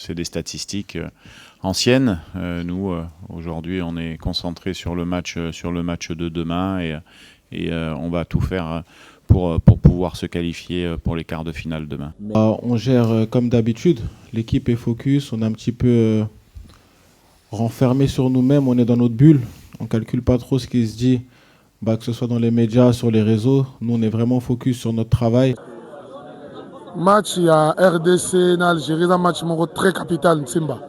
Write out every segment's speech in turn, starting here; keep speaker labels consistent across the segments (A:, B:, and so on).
A: c'est des statistiques anciennes. Nous, aujourd'hui, on est concentré sur le match de demain et on va tout faire pour pouvoir se qualifier pour les quarts de finale demain.
B: On gère comme d'habitude. L'équipe est focus. On est un petit peu renfermé sur nous-mêmes. On est dans notre bulle. On ne calcule pas trop ce qui se dit, que ce soit dans les médias, sur les réseaux. Nous, on est vraiment focus sur notre travail.
C: Match, il y a RDC, l'Algérie, c'est un match très capital, Nsimba.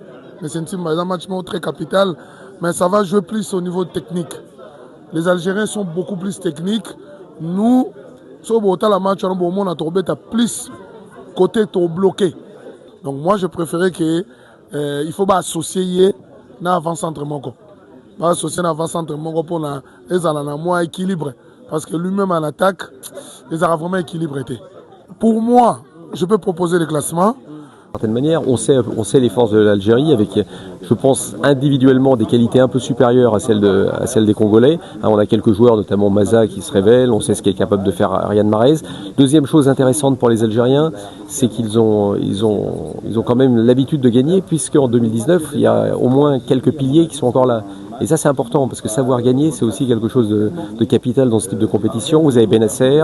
C: Mais c'est Nsimba, c'est un match très capital, mais ça va jouer plus au niveau technique. Les Algériens sont beaucoup plus techniques. Nous, sur le match, on a plus côté bloqué. Donc moi, je préférais qu'il faut associer l'avant-centre. Associer l'avant-centre pour les équilibre. Parce que lui-même en attaque, il a vraiment équilibré. Pour moi, je peux proposer le classement.
D: D'une certaine manière, on sait les forces de l'Algérie avec, je pense, individuellement des qualités un peu supérieures à celles des Congolais. On a quelques joueurs, notamment Maza, qui se révèlent. On sait ce qu'est capable de faire Riyad Mahrez. Deuxième chose intéressante pour les Algériens, c'est qu'ils ont quand même l'habitude de gagner, puisqu'en 2019, il y a au moins quelques piliers qui sont encore là. Et ça, c'est important, parce que savoir gagner, c'est aussi quelque chose de capital dans ce type de compétition. Vous avez Benasser,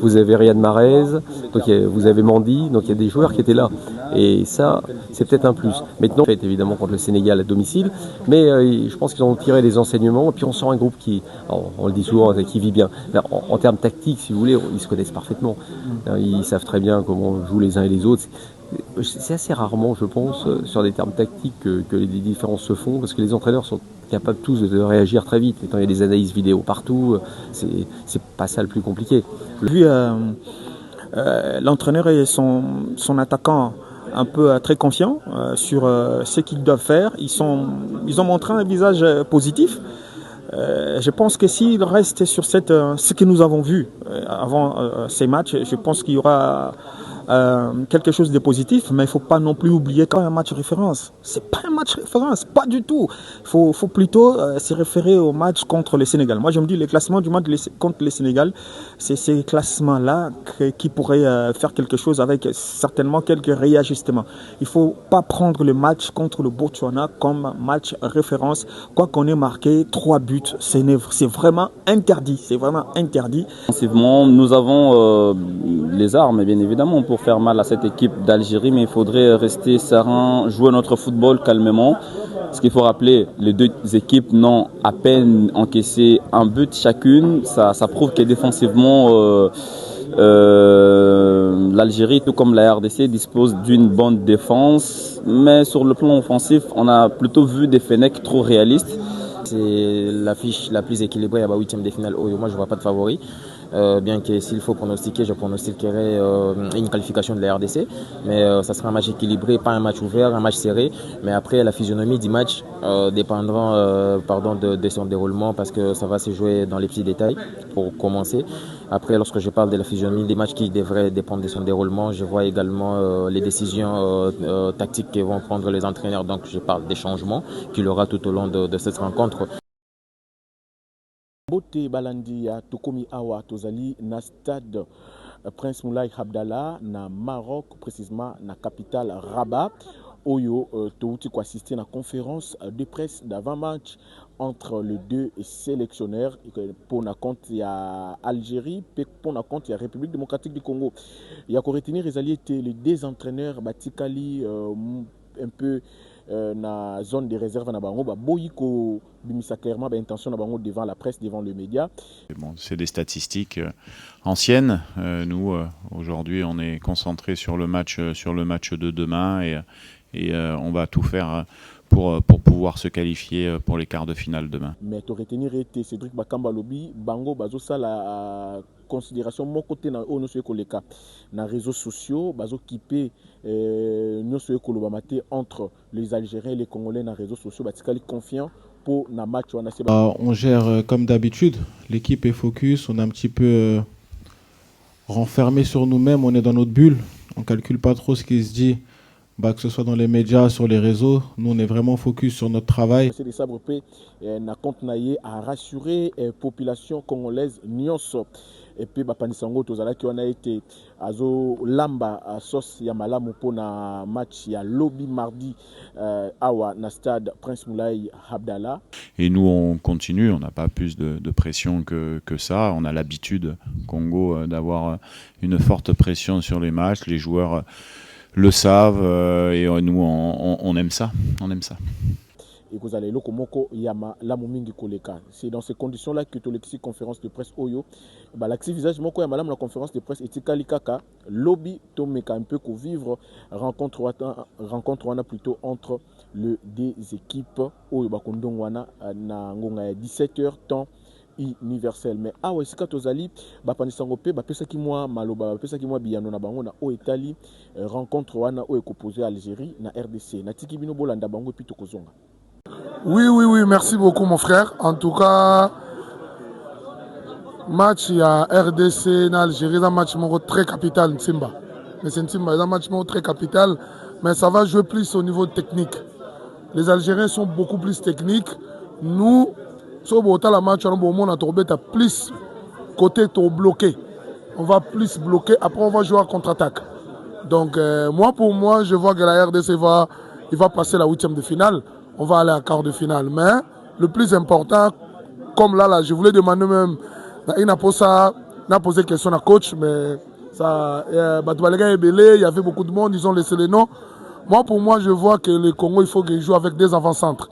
D: vous avez Riyad Mahrez, donc vous avez Mandi, donc il y a des joueurs qui étaient là. Et ça, c'est peut-être un plus. Maintenant, fait évidemment contre le Sénégal à domicile, mais je pense qu'ils ont tiré les enseignements, et puis on sent un groupe qui, on le dit souvent, qui vit bien. En termes tactiques, si vous voulez, ils se connaissent parfaitement. Ils savent très bien comment jouent les uns et les autres. C'est assez rarement, je pense, sur des termes tactiques que les différences se font, parce que les entraîneurs sont capables tous de réagir très vite. Étant il y a des analyses vidéo partout, c'est pas ça le plus compliqué.
E: Vu l'entraîneur et son attaquant un peu très confiants sur ce qu'ils doivent faire, ils ont montré un visage positif. Je pense que s'ils restent sur ce que nous avons vu avant ces matchs, je pense qu'il y aura quelque chose de positif, mais il ne faut pas non plus oublier qu'un match référence. C'est pas un match référence, pas du tout. Il faut plutôt se référer au match contre le Sénégal. Moi, je me dis, le classement du match contre le Sénégal, c'est ces classements-là qui pourraient faire quelque chose avec certainement quelques réajustements. Il ne faut pas prendre le match contre le Botswana comme match référence. Quoi qu'on ait marqué 3 buts, c'est vraiment interdit. C'est vraiment interdit.
F: Nous avons les armes, bien évidemment, pour faire mal à cette équipe d'Algérie, mais il faudrait rester serein, jouer notre football calmement. Ce qu'il faut rappeler, les deux équipes n'ont à peine encaissé un but chacune. Ça prouve que défensivement, l'Algérie, tout comme la RDC, dispose d'une bonne défense. Mais sur le plan offensif, on a plutôt vu des Fennecs trop réalistes.
G: C'est l'affiche la plus équilibrée à la 8e de finale. Moi, je ne vois pas de favori. Bien que s'il faut pronostiquer, je pronostiquerai une qualification de la RDC. Mais ça sera un match équilibré, pas un match ouvert, un match serré. Mais après, la physionomie du match dépendra de son déroulement parce que ça va se jouer dans les petits détails pour commencer. Après, lorsque je parle de la physionomie des matchs qui devraient dépendre de son déroulement, je vois également les décisions tactiques que vont prendre les entraîneurs. Donc, je parle des changements qu'il y aura tout au long de cette rencontre.
H: Bote balandi ya tokomi awa tozali na stade Prince Moulay Abdallah na Maroc, précisément na capitale Rabat. Oyo touti ko assister na conférence de presse d'avant-match entre les deux sélectionneurs pour na compte ya Algérie et pour na compte ya République démocratique du Congo. Il y a ko retenir les deux entraîneurs batikali un peu na zone de réserve na bango boyiko bimisa clairement intention na bango devant la presse, devant les médias.
A: Bon, c'est des statistiques anciennes. Nous aujourd'hui on est concentré sur le match de demain et on va tout faire pour pouvoir se qualifier pour les quarts de finale demain.
H: Mais to retenir était Cédric Bakamba Lobi bango bazo sala considération mon côté na ono so ekoleka na réseaux sociaux bazo kipé no so ekoloba maté entre les Algériens et les Congolais na réseaux sociaux batikali confiant pour na match
B: on gère comme d'habitude. L'équipe est focus, on est un petit peu renfermé sur nous-mêmes, on est dans notre bulle. On calcule pas trop ce qui se dit, que ce soit dans les médias, sur les réseaux, nous on est vraiment focus sur notre travail.
H: C'est des sabres na compte naïe à rassurer la population congolaise nyonso. Et puis bapanisango tozala qui on a été azo lamba sauce ya malamu pona match ya lobby mardi awa na stade Prince Moulay Habdallah.
A: Et nous on continue, on n'a pas plus de pression que ça. On a l'habitude Congo d'avoir une forte pression sur les matchs. Les joueurs le savent et nous on aime ça. On aime ça.
H: C'est dans ces conditions-là que Tolexi conférence de presse Oyo, l'axi visage moko ya malam la conférence de presse etikali kaka lobby tomeka un peu ko vivre rencontre wana plutôt entre les deux équipes Oyo bakondong wana na ngonga ya 17h temps universel. Mais awa esika tozali bapanisango pe bapesaki mwa maloba bapesaki mwa biyano na bango na o etali rencontre wana o ekoposé Algérie na RDC na tiki bino bolanda bango puis tokozonga.
C: Oui, merci beaucoup mon frère. En tout cas, match il y a RDC en Algérie, c'est un match très capital Nsimba. Mais c'est Nsimba, c'est un match très capital, mais ça va jouer plus au niveau technique. Les Algériens sont beaucoup plus techniques. Nous, sur le match, on a plus côté bloqué. On va plus bloquer, après on va jouer en contre-attaque. Donc pour moi, je vois que la RDC va passer la 8e de finale. On va aller à quart de finale. Mais le plus important, comme là je voulais demander même, il a posé question à coach, mais ça, il y avait beaucoup de monde, ils ont laissé les noms. Pour moi, je vois que le Congo, il faut qu'ils jouent avec des avant-centres.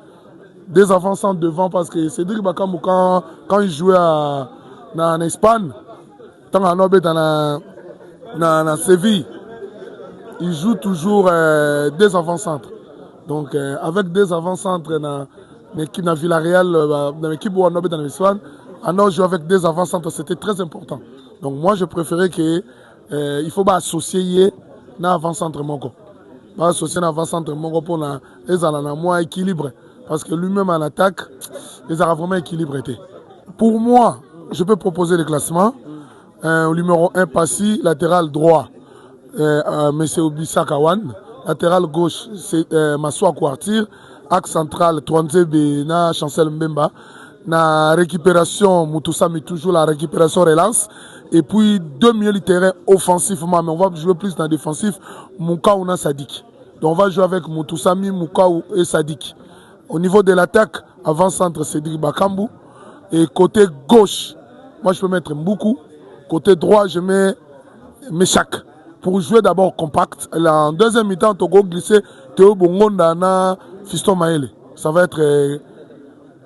C: Des avant-centres devant, parce que Cédric Bakambu, quand il jouait en Espagne, dans Séville, il joue toujours des avant-centres. Donc, avec des avant-centres dans l'équipe de Villarreal, dans l'équipe où on est dans l'Espagne, on joue avec des avant-centres, c'était très important. Donc, moi, je préférais qu'il faut associer un avant-centre. Associer un avant-centre pour les moins équilibré. Parce que lui-même en attaque, les a vraiment équilibré. Pour moi, je peux proposer le classement. Numéro 1, Passy, latéral droit, M. Obissa Kawan. Latéral gauche, c'est Massoua Kouartir. Axe central, Twanzebe na Chancel Mbemba. Na récupération, Moutoussami toujours la récupération relance. Et puis deux milieux de terrain offensivement, mais on va jouer plus dans le défensif, Moukaou na Sadik. Donc on va jouer avec Moutoussami, Moukaou et Sadik. Au niveau de l'attaque, avant-centre, Cédric Bakambu. Et côté gauche, moi je peux mettre Mboukou. Côté droit, je mets Meshak. Pour jouer d'abord compact. En deuxième mi-temps, Togo glisser Théo Bongonda na Fiston Maele. Ça va être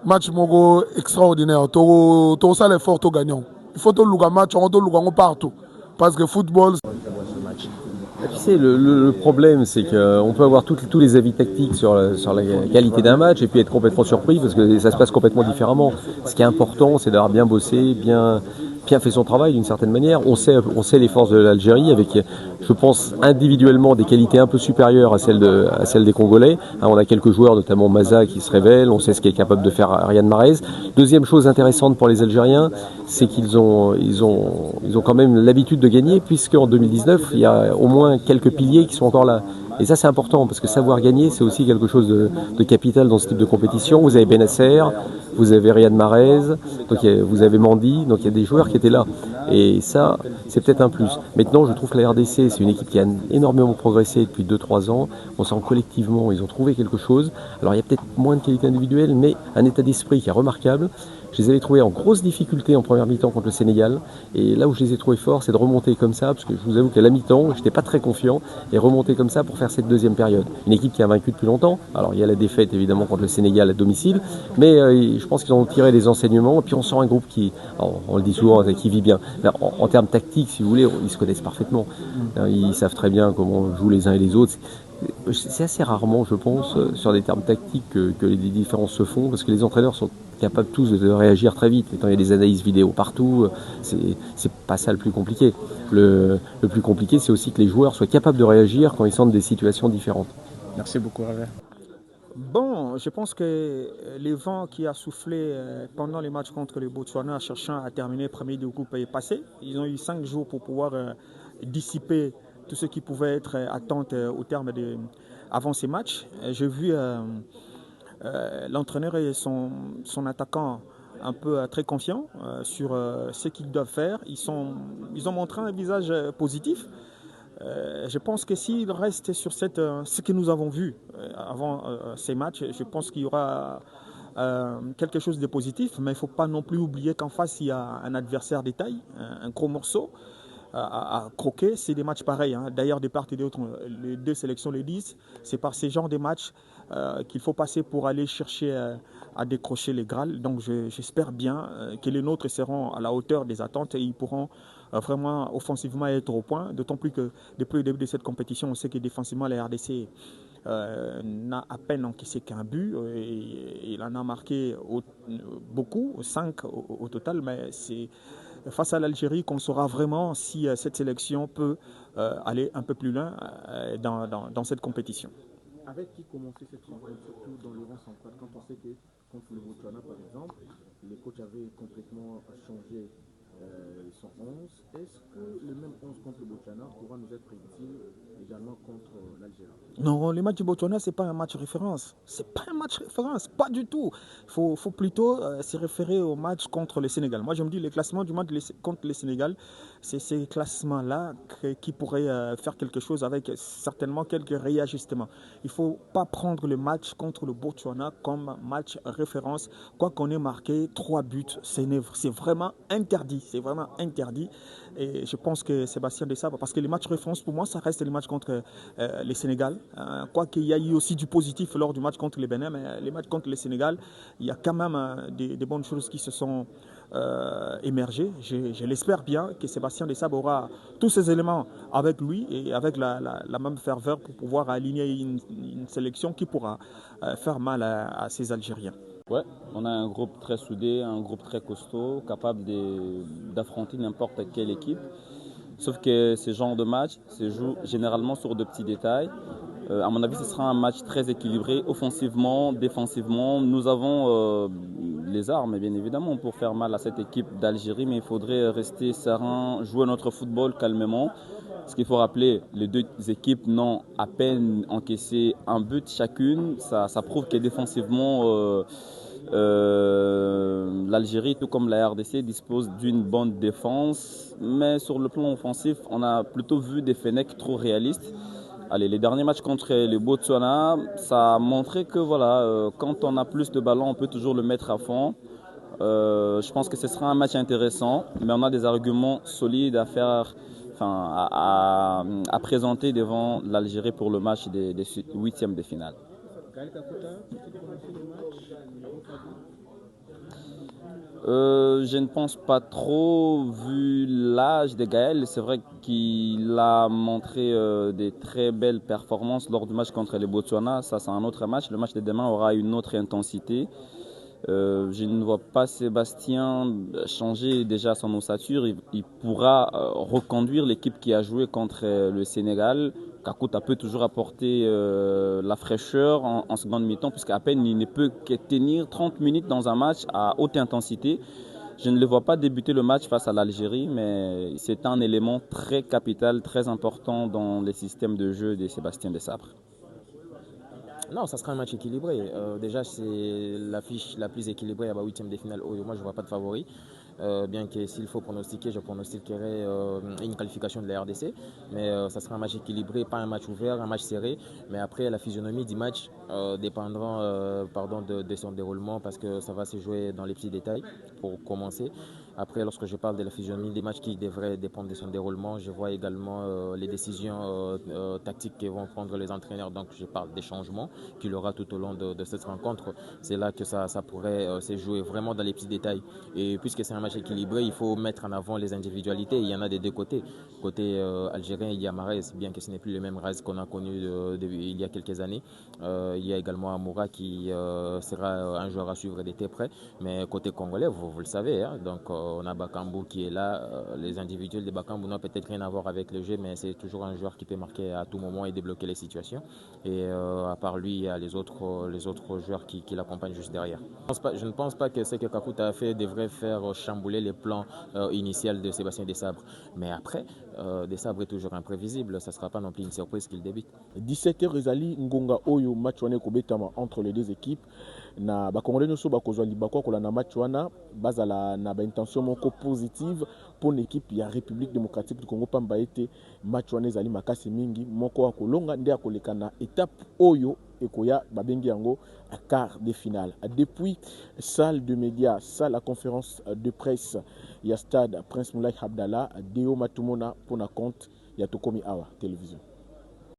C: match mogo extraordinaire. Togo ça l'effort to gagnant. Il faut tout le match, on doit le partout. Parce que football.
D: Tu sais, le problème, c'est qu'on peut avoir tous les avis tactiques sur la qualité d'un match et puis être complètement surpris parce que ça se passe complètement différemment. Ce qui est important, c'est d'avoir bien bossé, bien fait son travail d'une certaine manière. On sait les forces de l'Algérie avec, je pense, individuellement des qualités un peu supérieures à celles des Congolais. On a quelques joueurs, notamment Maza, qui se révèlent. On sait ce qu'est capable de faire Riyad Mahrez. Deuxième chose intéressante pour les Algériens, c'est qu'ils ont quand même l'habitude de gagner, puisqu'en 2019, il y a au moins quelques piliers qui sont encore là. Et ça, c'est important, parce que savoir gagner, c'est aussi quelque chose de capital dans ce type de compétition. Vous avez Benasser, vous avez Riyad Mahrez, donc vous avez Mandi, donc il y a des joueurs qui étaient là. Et ça, c'est peut-être un plus. Maintenant, je trouve que la RDC, c'est une équipe qui a énormément progressé depuis 2-3 ans. On sent collectivement, ils ont trouvé quelque chose. Alors, il y a peut-être moins de qualité individuelle, mais un état d'esprit qui est remarquable. Je les avais trouvés en grosse difficulté en première mi-temps contre le Sénégal. Et là où je les ai trouvés forts, c'est de remonter comme ça, parce que je vous avoue qu'à la mi-temps, je n'étais pas très confiant, et remonter comme ça pour faire cette deuxième période. Une équipe qui a vaincu depuis longtemps. Alors il y a la défaite évidemment contre le Sénégal à domicile, mais je pense qu'ils ont tiré des enseignements. Et puis on sent un groupe qui, on le dit souvent, qui vit bien. En termes tactiques, si vous voulez, ils se connaissent parfaitement. Ils savent très bien comment jouent les uns et les autres. C'est assez rarement, je pense, sur des termes tactiques que les différences se font, parce que les entraîneurs sont capables tous de réagir très vite. Et quand il y a des analyses vidéo partout, c'est pas ça le plus compliqué. Le plus compliqué, c'est aussi que les joueurs soient capables de réagir quand ils sentent des situations différentes.
H: Merci beaucoup, Ravel.
E: Bon, je pense que le vent qui a soufflé pendant les matchs contre le Botswana, cherchant à terminer premier du groupe, est passé. Ils ont eu 5 jours pour pouvoir dissiper tout ce qui pouvait être attente au terme avant ces matchs, j'ai vu l'entraîneur et son attaquant un peu très confiants sur ce qu'ils doivent faire. Ils ont montré un visage positif. Je pense que s'il reste sur ce que nous avons vu avant ces matchs, je pense qu'il y aura quelque chose de positif, mais il ne faut pas non plus oublier qu'en face, il y a un adversaire de taille, un gros morceau à croquer. C'est des matchs pareils. Hein. D'ailleurs, de part et d'autre, les deux sélections le disent. C'est par ces genres de matchs qu'il faut passer pour aller chercher à décrocher les Graals. Donc j'espère bien que les nôtres seront à la hauteur des attentes et ils pourront vraiment offensivement être au point. D'autant plus que depuis le début de cette compétition, on sait que défensivement, la RDC n'a à peine encaissé qu'un but et il en a marqué beaucoup, 5 au total, mais c'est face à l'Algérie qu'on saura vraiment si cette sélection peut aller un peu plus loin dans cette compétition.
H: Avec qui commencer cette rencontre, surtout dans le rang central, quand on sait que contre le Botswana par exemple, les coachs avaient complètement changé son 11. Est-ce que le même 11 contre le Botswana pourra nous être utile également contre l'Algérie?
E: Non, le match du Botswana, ce n'est pas un match référence. C'est pas un match référence, pas du tout. Il faut plutôt se référer au match contre le Sénégal. Moi, je me dis, le classement du match contre le Sénégal, c'est ces classements-là qui pourraient faire quelque chose avec certainement quelques réajustements. Il ne faut pas prendre le match contre le Botswana comme match référence. Quoi qu'on ait marqué 3 buts, c'est vraiment interdit. C'est vraiment interdit. Et je pense que Sébastien Desabre, parce que les matchs référence, pour moi, ça reste les matchs contre le Sénégal. Quoi qu'il y ait eu aussi du positif lors du match contre le Bénin, mais les matchs contre le Sénégal, il y a quand même des bonnes choses qui se sont émergées. Je l'espère bien que Sébastien Desabre aura tous ces éléments avec lui et avec la même ferveur pour pouvoir aligner une sélection qui pourra faire mal à ces Algériens.
F: Ouais, on a un groupe très soudé, un groupe très costaud, capable d'affronter n'importe quelle équipe. Sauf que ce genre de match se joue généralement sur de petits détails. À mon avis, ce sera un match très équilibré, offensivement, défensivement. Nous avons les armes, bien évidemment, pour faire mal à cette équipe d'Algérie, mais il faudrait rester serein, jouer notre football calmement. Ce qu'il faut rappeler, les deux équipes n'ont à peine encaissé un but chacune. Ça prouve que défensivement, l'Algérie, tout comme la RDC, dispose d'une bonne défense. Mais sur le plan offensif, on a plutôt vu des Fennecs trop réalistes. Allez, les derniers matchs contre le Botswana, ça a montré que voilà, quand on a plus de ballons, on peut toujours le mettre à fond. Je pense que ce sera un match intéressant, mais on a des arguments solides à faire. À présenter devant l'Algérie pour le match des 8e de finale. Je ne pense pas trop, vu l'âge de Gaël. C'est vrai qu'il a montré des très belles performances lors du match contre les Botswana. Ça, c'est un autre match. Le match de demain aura une autre intensité. Je ne vois pas Sébastien changer déjà son ossature. Il pourra reconduire l'équipe qui a joué contre le Sénégal. Kakuta peut toujours apporter la fraîcheur en seconde mi-temps, puisqu'à peine il ne peut que tenir 30 minutes dans un match à haute intensité. Je ne le vois pas débuter le match face à l'Algérie, mais c'est un élément très capital, très important dans les systèmes de jeu de Sébastien Desabre.
G: Non, ça sera un match équilibré. Déjà, c'est l'affiche la plus équilibrée à la 8e de finale. Moi, je ne vois pas de favori. Bien que s'il faut pronostiquer, je pronostiquerai une qualification de la RDC. Mais ça sera un match équilibré, pas un match ouvert, un match serré. Mais après, la physionomie du match dépendra de son déroulement, parce que ça va se jouer dans les petits détails pour commencer. Après, lorsque je parle de la physionomie des matchs qui devraient dépendre de son déroulement, je vois également les décisions tactiques que vont prendre les entraîneurs. Donc, je parle des changements qu'il y aura tout au long de cette rencontre. C'est là que ça pourrait se jouer vraiment dans les petits détails. Et puisque c'est un match équilibré, il faut mettre en avant les individualités. Il y en a des deux côtés. Côté algérien, il y a Mahrez, bien que ce n'est plus le même Mahrez qu'on a connu il y a quelques années. Il y a également Amoura qui sera un joueur à suivre d'été près. Mais côté congolais, vous le savez, hein, donc on a Bakambu qui est là. Les individuels de Bakambu n'ont peut-être rien à voir avec le jeu, mais c'est toujours un joueur qui peut marquer à tout moment et débloquer les situations. Et à part lui, il y a les autres joueurs qui l'accompagnent juste derrière. Je ne pense pas que ce que Kakuta a fait devrait faire chambouler les plans initiaux de Sébastien Desabre. Mais après, des sabres est toujours imprévisible, ça ne sera pas non plus une surprise qu'il débute.
H: 17h ezali ngonga oyo match wana ekobetama entre les deux équipes na bakongolais nyonso bakozwa libakwa kolanda match wana bazala na baintention moko positive pour l'équipe ya République démocratique du Congo pamba ete match wana ezali makasi mingi moko akolonga nde akoleka na étape oyo ekoya babengi yango à quart de finale. Depuis salle de médias, salle à conférence de presse, il y a stade Prince Moulay Abdallah, Deo Matumona pour na compte ya Tokomi Awa télévision.